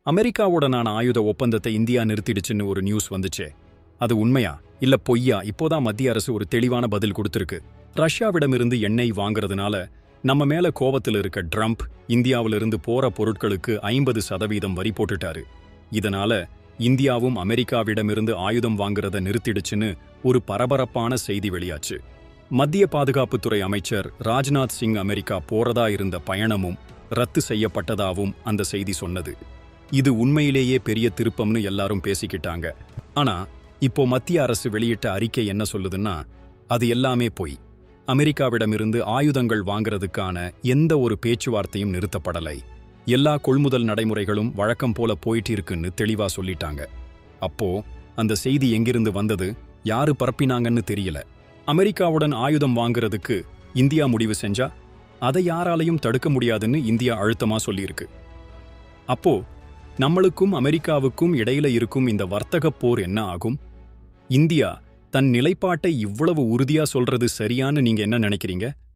அமெரிக்காவுடனான ஆயுத ஒப்பந்தத்தை இந்தியா நிறுத்திடுச்சுன்னு ஒரு நியூஸ் வந்துச்சே, அது உண்மையா இல்ல பொய்யா? இப்போதான் மத்திய அரசு ஒரு தெளிவான பதில் கொடுத்திருக்கு. ரஷ்யாவிடமிருந்து எண்ணெய் வாங்குறதுனால நம்ம மேல கோவத்தில் இருக்க ட்ரம்ப் இந்தியாவிலிருந்து போற பொருட்களுக்கு 50% வரி போட்டுட்டாரு. இதனால இந்தியாவும் அமெரிக்காவிடமிருந்து ஆயுதம் வாங்குறத நிறுத்திடுச்சுன்னு ஒரு பரபரப்பான செய்தி வெளியாச்சு. மத்திய பாதுகாப்புத்துறை அமைச்சர் ராஜ்நாத் சிங் அமெரிக்கா போறதா இருந்த பயணமும் ரத்து செய்யப்பட்டதாவும் அந்த செய்தி சொன்னது. இது உண்மையிலேயே பெரிய திருப்பம்னு எல்லாரும் பேசிக்கிட்டாங்க. ஆனா இப்போ மத்திய அரசு வெளியிட்ட அறிக்கை என்ன சொல்லுதுன்னா, அது எல்லாமே பொய். அமெரிக்காவிடமிருந்து ஆயுதங்கள் வாங்குறதுக்கான எந்த ஒரு பேச்சுவார்த்தையும் நிறுத்தப்படலை. எல்லா கொள்முதல் நடைமுறைகளும் வழக்கம் போல போயிட்டு இருக்குன்னு தெளிவா சொல்லிட்டாங்க. அப்போ அந்த செய்தி எங்கிருந்து வந்தது, யாரு பரப்பினாங்கன்னு தெரியல. அமெரிக்காவுடன் ஆயுதம் வாங்குறதுக்கு இந்தியா முடிவு செஞ்சா அதை யாராலையும் தடுக்க முடியாதுன்னு இந்தியா அழுத்தமா சொல்லியிருக்கு. அப்போ நம்மளுக்கும் அமெரிக்காவுக்கும் இடையில இருக்கும் இந்த வர்த்தகப் போர் என்ன ஆகும்? இந்தியா தன் நிலைப்பாட்டை இவ்வளவு உறுதியா சொல்றது சரியான்னு நீங்க என்ன நினைக்கிறீங்க?